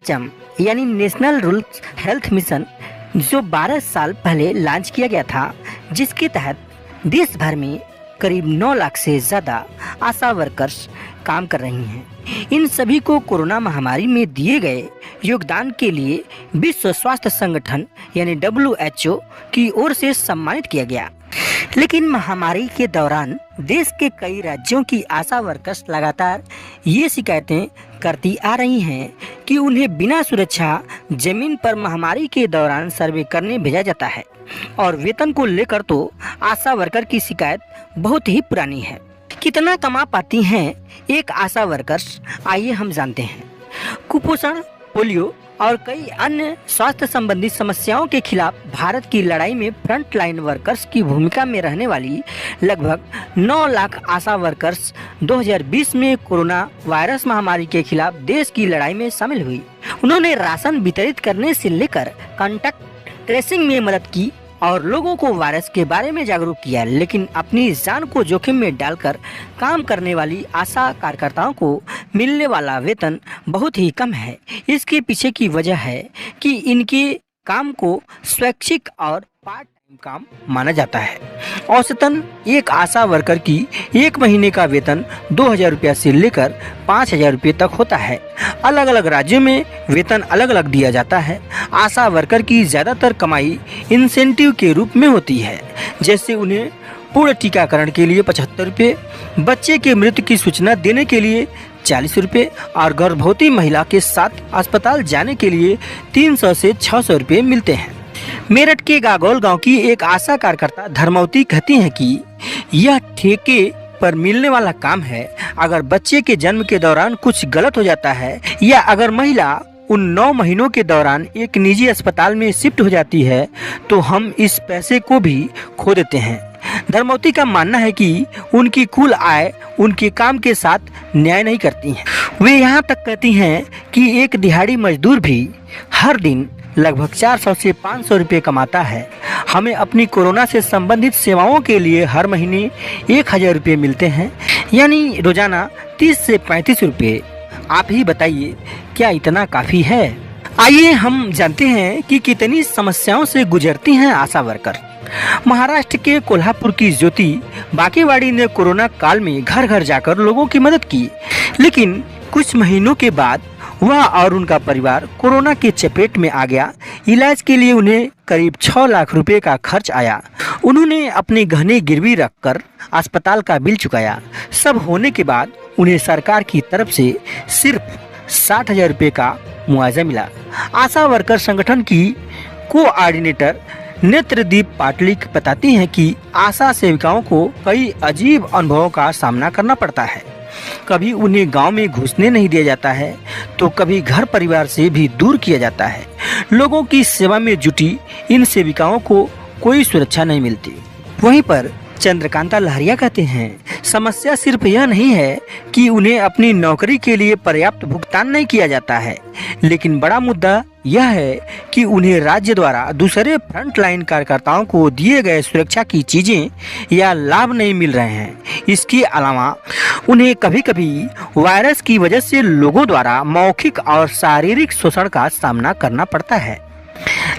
चम यानी national rural health mission जो 12 साल पहले लॉन्च किया गया था, जिसके तहत देश भर में करीब 9 लाख से ज़्यादा आशा वर्कर्स काम कर रही हैं। इन सभी को कोरोना महामारी में दिए गए योगदान के लिए विश्व स्वास्थ्य संगठन यानी WHO की ओर से सम्मानित किया गया। लेकिन महामारी के दौरान देश के कई राज्यों की आशा वर्कर्स लगातार ये शिकायतें करती आ रही हैं कि उन्हें बिना सुरक्षा जमीन पर महामारी के दौरान सर्वे करने भेजा जाता है और वेतन को लेकर तो आशा वर्कर की शिकायत बहुत ही पुरानी है। कितना कमा पाती हैं एक आशा वर्कर्स, आइए हम जानते हैं। कुपोषण, पोलियो और कई अन्य स्वास्थ्य संबंधी समस्याओं के खिलाफ भारत की लड़ाई में फ्रंट लाइन वर्कर्स की भूमिका में रहने वाली लगभग 9 लाख आशा वर्कर्स 2020 में कोरोना वायरस महामारी के खिलाफ देश की लड़ाई में शामिल हुई। उन्होंने राशन वितरित करने से लेकर कॉन्टैक्ट ट्रेसिंग में मदद की और लोगों को वायरस के बारे में जागरूक किया। लेकिन अपनी जान को जोखिम में डालकर काम करने वाली आशा कार्यकर्ताओं को मिलने वाला वेतन बहुत ही कम है। इसके पीछे की वजह है कि इनके काम को स्वैच्छिक और पार्ट टाइम काम माना जाता है। औसतन एक आशा वर्कर की एक महीने का वेतन 2000 रुपया से लेकर 5000 रुपये तक होता है। अलग अलग राज्यों में वेतन अलग अलग दिया जाता है। आशा वर्कर की ज़्यादातर कमाई इंसेंटिव के रूप में होती है, जैसे उन्हें पूर्ण टीकाकरण के लिए 75 रुपये, बच्चे के मृत्यु की सूचना देने के लिए 40 रुपये और गर्भवती महिला के साथ अस्पताल जाने के लिए 300 से 600 रुपये मिलते हैं। मेरठ के गागौल गांव की एक आशा कार्यकर्ता धर्मवती कहती हैं कि यह ठेके पर मिलने वाला काम है। अगर बच्चे के जन्म के दौरान कुछ गलत हो जाता है या अगर महिला उन 9 महीनों के दौरान एक निजी अस्पताल में शिफ्ट हो जाती है तो हम इस पैसे को भी खो देते हैं। धर्मवती का मानना है कि उनकी कुल आय उनके काम के साथ न्याय नहीं करती है। वे यहाँ तक कहती हैं कि एक दिहाड़ी मजदूर भी हर दिन लगभग 400 से 500 रुपये कमाता है। हमें अपनी कोरोना से संबंधित सेवाओं के लिए हर महीने 1000 रुपये मिलते हैं, यानी रोजाना 30 से 35 रुपये। आप ही बताइए, क्या इतना काफ़ी है? आइए हम जानते हैं कि कितनी समस्याओं से गुजरती हैं आशा वर्कर। महाराष्ट्र के कोल्हापुर की ज्योति बाकेवाड़ी ने कोरोना काल में घर घर जाकर लोगों की मदद की, लेकिन कुछ महीनों के बाद वह और उनका परिवार कोरोना के चपेट में आ गया। इलाज के लिए उन्हें करीब 6 लाख रुपए का खर्च आया। उन्होंने अपने गहने गिरवी रखकर अस्पताल का बिल चुकाया। सब होने के बाद उन्हें सरकार की तरफ से सिर्फ 60,000 रुपये का मुआवजा मिला। आशा वर्कर संगठन की कोऑर्डिनेटर नेत्रदीप पाटलिक बताती हैं कि आशा सेविकाओं को कई अजीब अनुभवों का सामना करना पड़ता है। कभी उन्हें गांव में घुसने नहीं दिया जाता है तो कभी घर परिवार से भी दूर किया जाता है। लोगों की सेवा में जुटी इन सेविकाओं को कोई सुरक्षा नहीं मिलती। वहीं पर चंद्रकांता लहरिया कहते हैं, समस्या सिर्फ यह नहीं है कि उन्हें अपनी नौकरी के लिए पर्याप्त भुगतान नहीं किया जाता है, लेकिन बड़ा मुद्दा यह है कि उन्हें राज्य द्वारा दूसरे फ्रंट लाइन कार्यकर्ताओं को दिए गए सुरक्षा की चीजें या लाभ नहीं मिल रहे हैं। इसके अलावा उन्हें कभी कभी वायरस की वजह से लोगों द्वारा मौखिक और शारीरिक शोषण का सामना करना पड़ता है।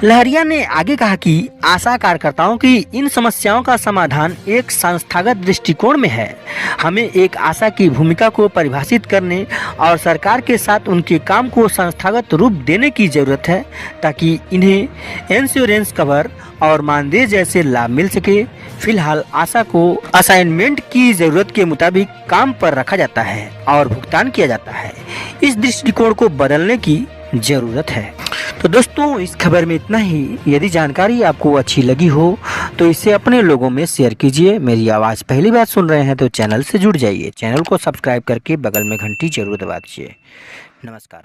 लहरिया ने आगे कहा कि आशा कार्यकर्ताओं की इन समस्याओं का समाधान एक संस्थागत दृष्टिकोण में है। हमें एक आशा की भूमिका को परिभाषित करने और सरकार के साथ उनके काम को संस्थागत रूप देने की जरूरत है, ताकि इन्हें इंश्योरेंस कवर और मानदेय जैसे लाभ मिल सके। फिलहाल आशा को असाइनमेंट की जरूरत के मुताबिक काम पर रखा जाता है और भुगतान किया जाता है। इस दृष्टिकोण को बदलने की जरूरत है। तो दोस्तों, इस खबर में इतना ही। यदि जानकारी आपको अच्छी लगी हो तो इसे अपने लोगों में शेयर कीजिए। मेरी आवाज़ पहली बार सुन रहे हैं तो चैनल से जुड़ जाइए। चैनल को सब्सक्राइब करके बगल में घंटी जरूर दबा दीजिए। नमस्कार।